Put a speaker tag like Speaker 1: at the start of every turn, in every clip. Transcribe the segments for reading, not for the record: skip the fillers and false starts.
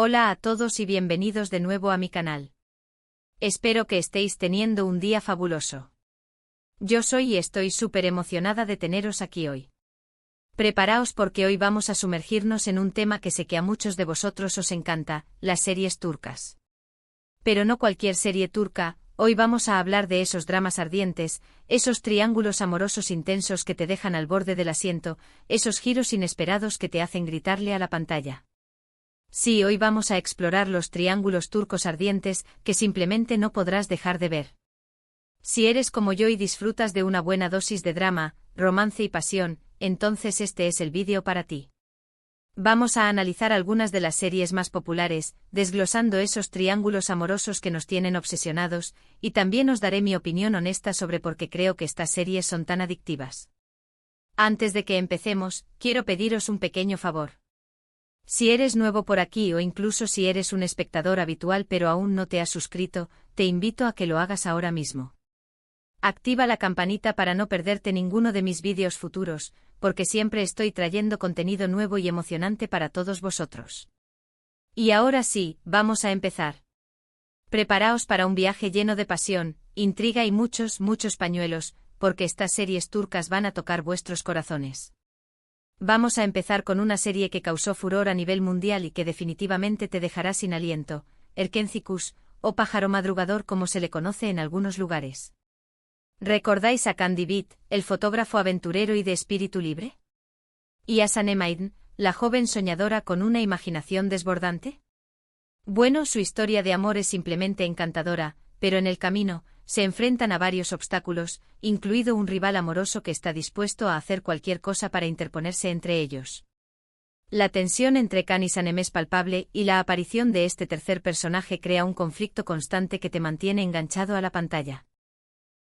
Speaker 1: Hola a todos y bienvenidos de nuevo a mi canal. Espero que estéis teniendo un día fabuloso. Yo soy y estoy súper emocionada de teneros aquí hoy. Preparaos porque hoy vamos a sumergirnos en un tema que sé que a muchos de vosotros os encanta, las series turcas. Pero no cualquier serie turca, hoy vamos a hablar de esos dramas ardientes, esos triángulos amorosos intensos que te dejan al borde del asiento, esos giros inesperados que te hacen gritarle a la pantalla. Sí, hoy vamos a explorar los triángulos turcos ardientes que simplemente no podrás dejar de ver. Si eres como yo y disfrutas de una buena dosis de drama, romance y pasión, entonces este es el vídeo para ti. Vamos a analizar algunas de las series más populares, desglosando esos triángulos amorosos que nos tienen obsesionados, y también os daré mi opinión honesta sobre por qué creo que estas series son tan adictivas. Antes de que empecemos, quiero pediros un pequeño favor. Si eres nuevo por aquí o incluso si eres un espectador habitual pero aún no te has suscrito, te invito a que lo hagas ahora mismo. Activa la campanita para no perderte ninguno de mis vídeos futuros, porque siempre estoy trayendo contenido nuevo y emocionante para todos vosotros. Y ahora sí, vamos a empezar. Preparaos para un viaje lleno de pasión, intriga y muchos pañuelos, porque estas series turcas van a tocar vuestros corazones. Vamos a empezar con una serie que causó furor a nivel mundial y que definitivamente te dejará sin aliento, Erkenci-Kuş, o pájaro madrugador como se le conoce en algunos lugares. ¿Recordáis a Can Divit, el fotógrafo aventurero y de espíritu libre? ¿Y a Sanem Aydın, la joven soñadora con una imaginación desbordante? Bueno, su historia de amor es simplemente encantadora, pero en el camino, se enfrentan a varios obstáculos, incluido un rival amoroso que está dispuesto a hacer cualquier cosa para interponerse entre ellos. La tensión entre Can y Sanem es palpable y la aparición de este tercer personaje crea un conflicto constante que te mantiene enganchado a la pantalla.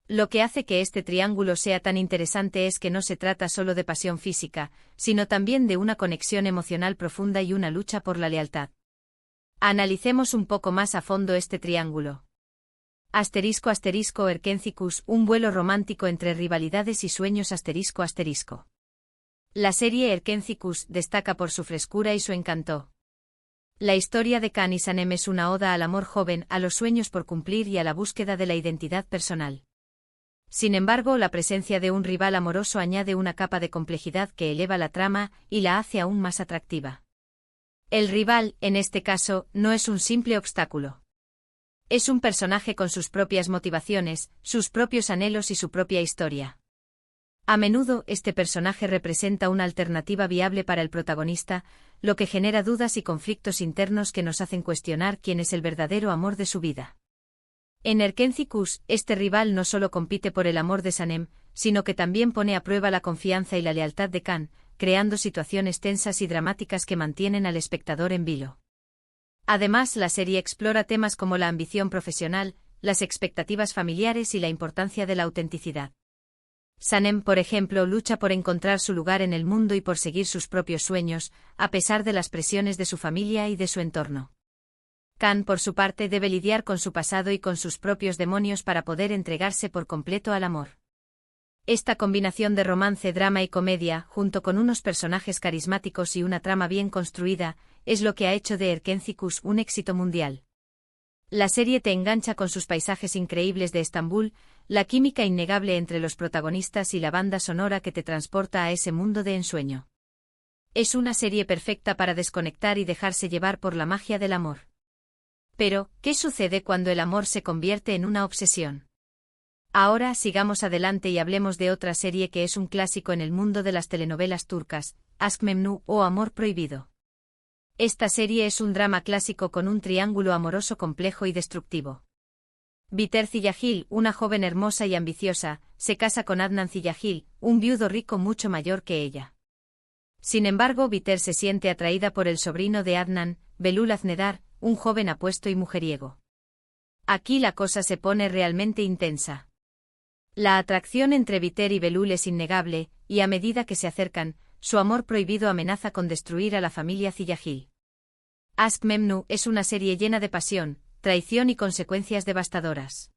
Speaker 1: Lo que hace que este triángulo sea tan interesante es que no se trata solo de pasión física, sino también de una conexión emocional profunda y una lucha por la lealtad. Analicemos un poco más a fondo este triángulo. Erkenci-Kuş, un vuelo romántico entre rivalidades y sueños ***. La serie Erkenci-Kuş destaca por su frescura y su encanto. La historia de Can y Sanem es una oda al amor joven, a los sueños por cumplir y a la búsqueda de la identidad personal. Sin embargo, la presencia de un rival amoroso añade una capa de complejidad que eleva la trama y la hace aún más atractiva. El rival, en este caso, no es un simple obstáculo. Es un personaje con sus propias motivaciones, sus propios anhelos y su propia historia. A menudo, este personaje representa una alternativa viable para el protagonista, lo que genera dudas y conflictos internos que nos hacen cuestionar quién es el verdadero amor de su vida. En Erkenci-Kuş, este rival no solo compite por el amor de Sanem, sino que también pone a prueba la confianza y la lealtad de Can, creando situaciones tensas y dramáticas que mantienen al espectador en vilo. Además, la serie explora temas como la ambición profesional, las expectativas familiares y la importancia de la autenticidad. Sanem, por ejemplo, lucha por encontrar su lugar en el mundo y por seguir sus propios sueños, a pesar de las presiones de su familia y de su entorno. Can, por su parte, debe lidiar con su pasado y con sus propios demonios para poder entregarse por completo al amor. Esta combinación de romance, drama y comedia, junto con unos personajes carismáticos y una trama bien construida, es lo que ha hecho de Erkenci-Kuş un éxito mundial. La serie te engancha con sus paisajes increíbles de Estambul, la química innegable entre los protagonistas y la banda sonora que te transporta a ese mundo de ensueño. Es una serie perfecta para desconectar y dejarse llevar por la magia del amor. Pero, ¿qué sucede cuando el amor se convierte en una obsesión? Ahora sigamos adelante y hablemos de otra serie que es un clásico en el mundo de las telenovelas turcas, Aşk Memnu o Amor Prohibido. Esta serie es un drama clásico con un triángulo amoroso complejo y destructivo. Biter Ziyagil, una joven hermosa y ambiciosa, se casa con Adnan Ziyagil, un viudo rico mucho mayor que ella. Sin embargo, Biter se siente atraída por el sobrino de Adnan, Belul Aznedar, un joven apuesto y mujeriego. Aquí la cosa se pone realmente intensa. La atracción entre Biter y Belul es innegable, y a medida que se acercan, su amor prohibido amenaza con destruir a la familia Ziyagil. Aşk Memnu es una serie llena de pasión, traición y consecuencias devastadoras.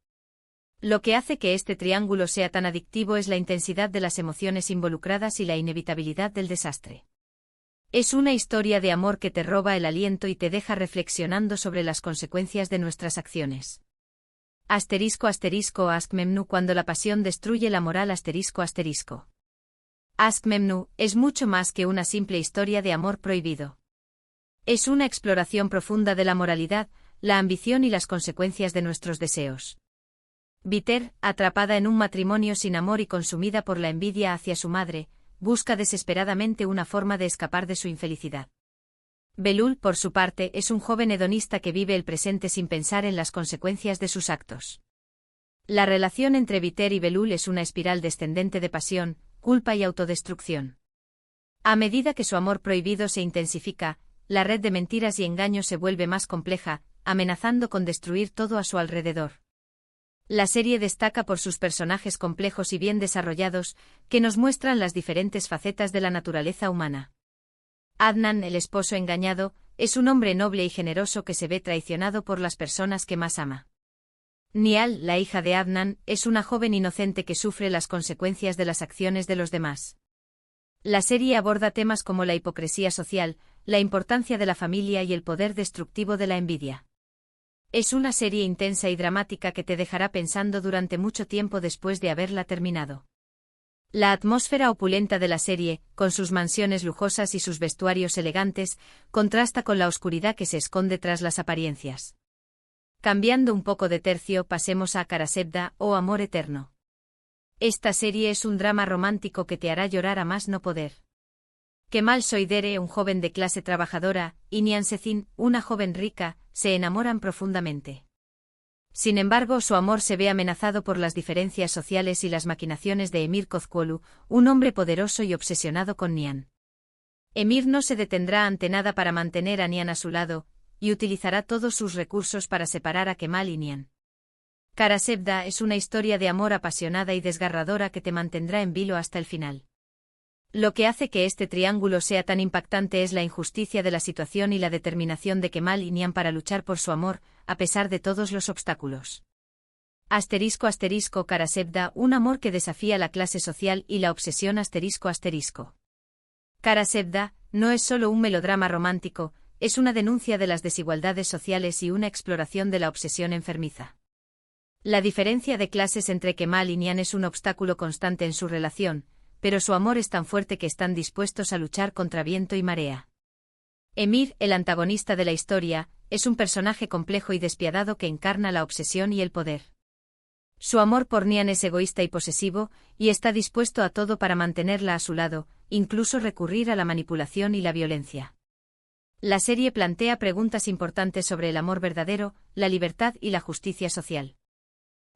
Speaker 1: Lo que hace que este triángulo sea tan adictivo es la intensidad de las emociones involucradas y la inevitabilidad del desastre. Es una historia de amor que te roba el aliento y te deja reflexionando sobre las consecuencias de nuestras acciones. Asterisco asterisco Askmemnu cuando la pasión destruye la moral asterisco asterisco. Askmemnu es mucho más que una simple historia de amor prohibido. Es una exploración profunda de la moralidad, la ambición y las consecuencias de nuestros deseos. Biter, atrapada en un matrimonio sin amor y consumida por la envidia hacia su madre, busca desesperadamente una forma de escapar de su infelicidad. Belul, por su parte, es un joven hedonista que vive el presente sin pensar en las consecuencias de sus actos. La relación entre Biter y Belul es una espiral descendente de pasión, culpa y autodestrucción. A medida que su amor prohibido se intensifica, la red de mentiras y engaños se vuelve más compleja, amenazando con destruir todo a su alrededor. La serie destaca por sus personajes complejos y bien desarrollados, que nos muestran las diferentes facetas de la naturaleza humana. Adnan, el esposo engañado, es un hombre noble y generoso que se ve traicionado por las personas que más ama. Nial, la hija de Adnan, es una joven inocente que sufre las consecuencias de las acciones de los demás. La serie aborda temas como la hipocresía social, la importancia de la familia y el poder destructivo de la envidia. Es una serie intensa y dramática que te dejará pensando durante mucho tiempo después de haberla terminado. La atmósfera opulenta de la serie, con sus mansiones lujosas y sus vestuarios elegantes, contrasta con la oscuridad que se esconde tras las apariencias. Cambiando un poco de tercio, pasemos a Karasebda o Amor Eterno. Esta serie es un drama romántico que te hará llorar a más no poder. Kemal Soydere, un joven de clase trabajadora, y Nihan Sezin, una joven rica, se enamoran profundamente. Sin embargo, su amor se ve amenazado por las diferencias sociales y las maquinaciones de Emir Kozkuolu, un hombre poderoso y obsesionado con Nihan. Emir no se detendrá ante nada para mantener a Nihan a su lado, y utilizará todos sus recursos para separar a Kemal y Nihan. Karasebda es una historia de amor apasionada y desgarradora que te mantendrá en vilo hasta el final. Lo que hace que este triángulo sea tan impactante es la injusticia de la situación y la determinación de Kemal y Nihan para luchar por su amor, a pesar de todos los obstáculos. Asterisco asterisco Karasebda, un amor que desafía la clase social y la obsesión asterisco asterisco. Karasebda no es solo un melodrama romántico, es una denuncia de las desigualdades sociales y una exploración de la obsesión enfermiza. La diferencia de clases entre Kemal y Nihan es un obstáculo constante en su relación, pero su amor es tan fuerte que están dispuestos a luchar contra viento y marea. Emir, el antagonista de la historia, es un personaje complejo y despiadado que encarna la obsesión y el poder. Su amor por Nihan es egoísta y posesivo, y está dispuesto a todo para mantenerla a su lado, incluso recurrir a la manipulación y la violencia. La serie plantea preguntas importantes sobre el amor verdadero, la libertad y la justicia social.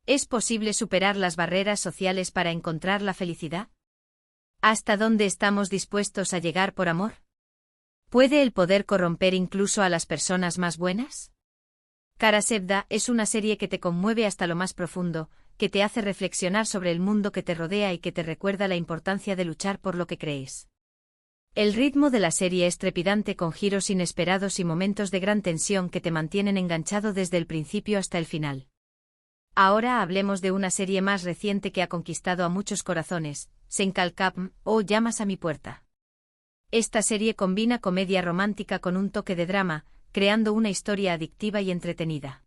Speaker 1: ¿Es posible superar las barreras sociales para encontrar la felicidad? ¿Hasta dónde estamos dispuestos a llegar por amor? ¿Puede el poder corromper incluso a las personas más buenas? Karasebda es una serie que te conmueve hasta lo más profundo, que te hace reflexionar sobre el mundo que te rodea y que te recuerda la importancia de luchar por lo que crees. El ritmo de la serie es trepidante con giros inesperados y momentos de gran tensión que te mantienen enganchado desde el principio hasta el final. Ahora hablemos de una serie más reciente que ha conquistado a muchos corazones, Senkalkapm o Llamas a mi puerta. Esta serie combina comedia romántica con un toque de drama, creando una historia adictiva y entretenida.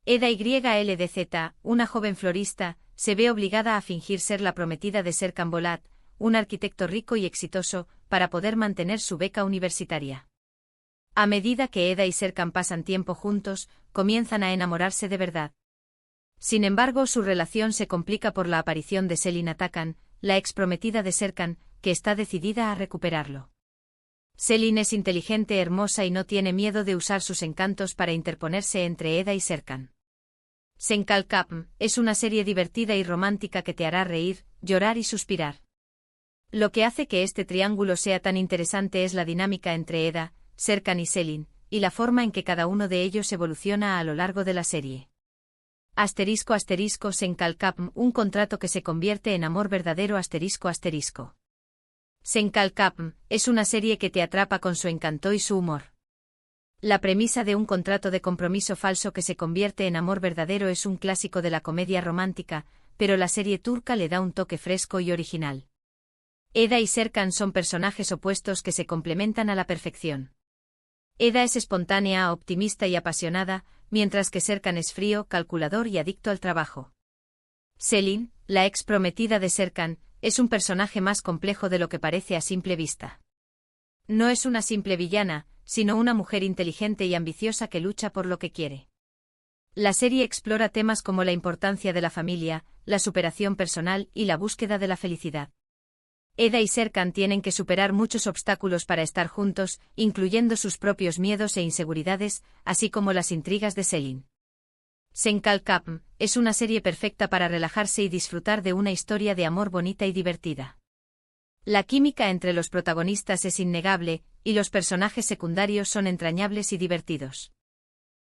Speaker 1: Eda YLDZ, una joven florista, se ve obligada a fingir ser la prometida de Serkan Bolat, un arquitecto rico y exitoso, para poder mantener su beca universitaria. A medida que Eda y Serkan pasan tiempo juntos, comienzan a enamorarse de verdad. Sin embargo, su relación se complica por la aparición de Selin Atakan, la exprometida de Serkan, que está decidida a recuperarlo. Selin es inteligente, hermosa y no tiene miedo de usar sus encantos para interponerse entre Eda y Serkan. Senkalkapm es una serie divertida y romántica que te hará reír, llorar y suspirar. Lo que hace que este triángulo sea tan interesante es la dinámica entre Eda, Serkan y Selin, y la forma en que cada uno de ellos evoluciona a lo largo de la serie. Asterisco asterisco Senkalkapm, un contrato que se convierte en amor verdadero asterisco asterisco. Senkalkapm es una serie que te atrapa con su encanto y su humor. La premisa de un contrato de compromiso falso que se convierte en amor verdadero es un clásico de la comedia romántica, pero la serie turca le da un toque fresco y original. Eda y Serkan son personajes opuestos que se complementan a la perfección. Eda es espontánea, optimista y apasionada, mientras que Serkan es frío, calculador y adicto al trabajo. Selin, la ex prometida de Serkan, es un personaje más complejo de lo que parece a simple vista. No es una simple villana, sino una mujer inteligente y ambiciosa que lucha por lo que quiere. La serie explora temas como la importancia de la familia, la superación personal y la búsqueda de la felicidad. Eda y Serkan tienen que superar muchos obstáculos para estar juntos, incluyendo sus propios miedos e inseguridades, así como las intrigas de Selin. Senkalkam es una serie perfecta para relajarse y disfrutar de una historia de amor bonita y divertida. La química entre los protagonistas es innegable, y los personajes secundarios son entrañables y divertidos.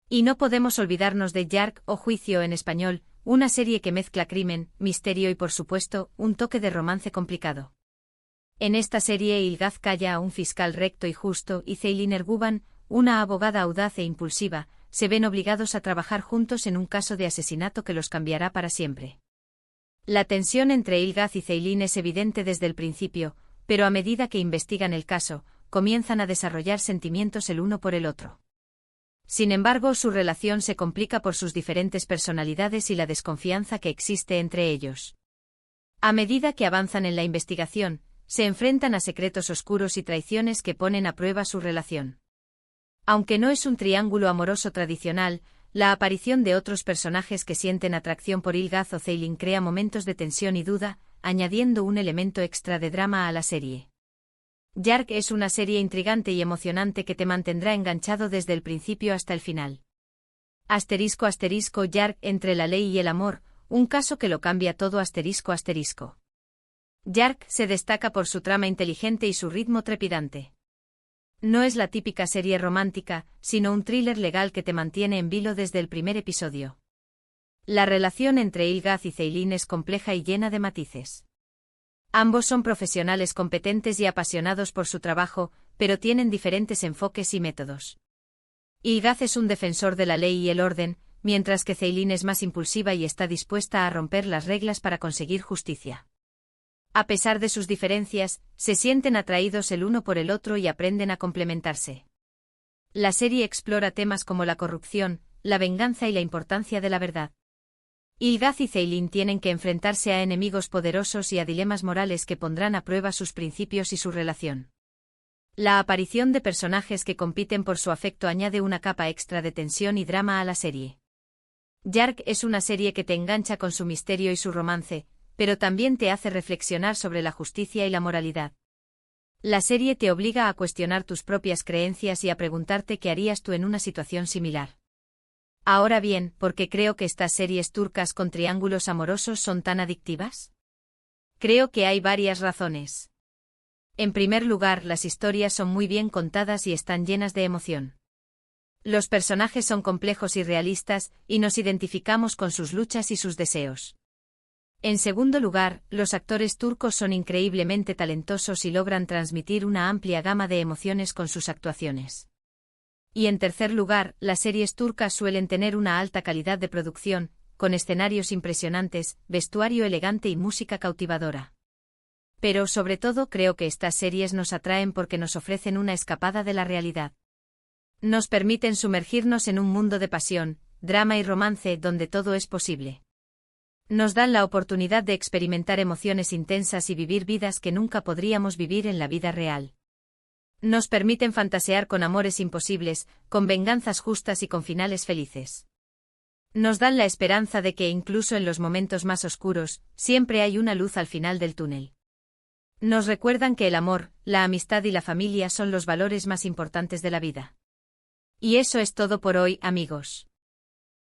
Speaker 1: Y no podemos olvidarnos de Yark o Juicio en español, una serie que mezcla crimen, misterio y por supuesto, un toque de romance complicado. En esta serie Ilgaz Kaya, un fiscal recto y justo, y Ceylin Erguvan, una abogada audaz e impulsiva, se ven obligados a trabajar juntos en un caso de asesinato que los cambiará para siempre. La tensión entre Ilgaz y Ceylin es evidente desde el principio, pero a medida que investigan el caso, comienzan a desarrollar sentimientos el uno por el otro. Sin embargo, su relación se complica por sus diferentes personalidades y la desconfianza que existe entre ellos. A medida que avanzan en la investigación, se enfrentan a secretos oscuros y traiciones que ponen a prueba su relación. Aunque no es un triángulo amoroso tradicional, la aparición de otros personajes que sienten atracción por Ilgaz o Ceylin crea momentos de tensión y duda, añadiendo un elemento extra de drama a la serie. Yark es una serie intrigante y emocionante que te mantendrá enganchado desde el principio hasta el final. *** Yark entre la ley y el amor, un caso que lo cambia todo ***. Yark se destaca por su trama inteligente y su ritmo trepidante. No es la típica serie romántica, sino un thriller legal que te mantiene en vilo desde el primer episodio. La relación entre Ilgaz y Ceylin es compleja y llena de matices. Ambos son profesionales competentes y apasionados por su trabajo, pero tienen diferentes enfoques y métodos. Ilgaz es un defensor de la ley y el orden, mientras que Ceylin es más impulsiva y está dispuesta a romper las reglas para conseguir justicia. A pesar de sus diferencias, se sienten atraídos el uno por el otro y aprenden a complementarse. La serie explora temas como la corrupción, la venganza y la importancia de la verdad. Ilgaz y Ceylin tienen que enfrentarse a enemigos poderosos y a dilemas morales que pondrán a prueba sus principios y su relación. La aparición de personajes que compiten por su afecto añade una capa extra de tensión y drama a la serie. Yark es una serie que te engancha con su misterio y su romance, pero también te hace reflexionar sobre la justicia y la moralidad. La serie te obliga a cuestionar tus propias creencias y a preguntarte qué harías tú en una situación similar. Ahora bien, ¿por qué creo que estas series turcas con triángulos amorosos son tan adictivas? Creo que hay varias razones. En primer lugar, las historias son muy bien contadas y están llenas de emoción. Los personajes son complejos y realistas, y nos identificamos con sus luchas y sus deseos. En segundo lugar, los actores turcos son increíblemente talentosos y logran transmitir una amplia gama de emociones con sus actuaciones. Y en tercer lugar, las series turcas suelen tener una alta calidad de producción, con escenarios impresionantes, vestuario elegante y música cautivadora. Pero sobre todo creo que estas series nos atraen porque nos ofrecen una escapada de la realidad. Nos permiten sumergirnos en un mundo de pasión, drama y romance donde todo es posible. Nos dan la oportunidad de experimentar emociones intensas y vivir vidas que nunca podríamos vivir en la vida real. Nos permiten fantasear con amores imposibles, con venganzas justas y con finales felices. Nos dan la esperanza de que incluso en los momentos más oscuros, siempre hay una luz al final del túnel. Nos recuerdan que el amor, la amistad y la familia son los valores más importantes de la vida. Y eso es todo por hoy, amigos.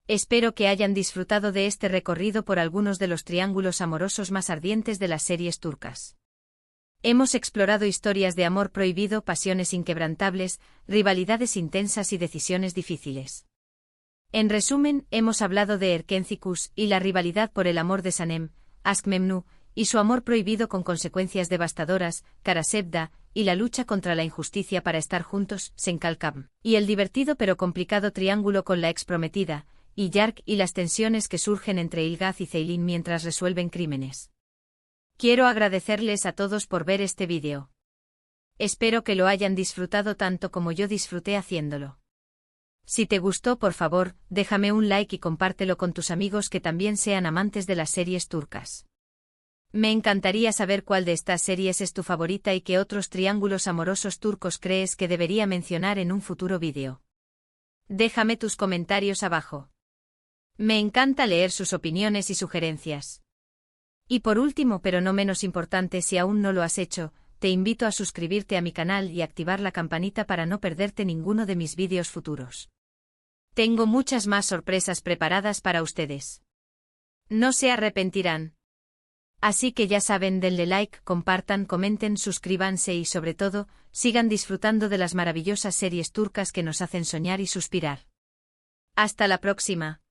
Speaker 1: Espero que hayan disfrutado de este recorrido por algunos de los triángulos amorosos más ardientes de las series turcas. Hemos explorado historias de amor prohibido, pasiones inquebrantables, rivalidades intensas y decisiones difíciles. En resumen, hemos hablado de Erkenci y la rivalidad por el amor de Sanem, Askmemnu, y su amor prohibido con consecuencias devastadoras, Karasebda, y la lucha contra la injusticia para estar juntos, Senkalkam, y el divertido pero complicado triángulo con la ex prometida, y Yark y las tensiones que surgen entre Ilgaz y Ceylin mientras resuelven crímenes. Quiero agradecerles a todos por ver este vídeo. Espero que lo hayan disfrutado tanto como yo disfruté haciéndolo. Si te gustó, por favor, déjame un like y compártelo con tus amigos que también sean amantes de las series turcas. Me encantaría saber cuál de estas series es tu favorita y qué otros triángulos amorosos turcos crees que debería mencionar en un futuro vídeo. Déjame tus comentarios abajo. Me encanta leer sus opiniones y sugerencias. Y por último, pero no menos importante, si aún no lo has hecho, te invito a suscribirte a mi canal y activar la campanita para no perderte ninguno de mis vídeos futuros. Tengo muchas más sorpresas preparadas para ustedes. No se arrepentirán. Así que ya saben, denle like, compartan, comenten, suscríbanse y sobre todo, sigan disfrutando de las maravillosas series turcas que nos hacen soñar y suspirar. Hasta la próxima.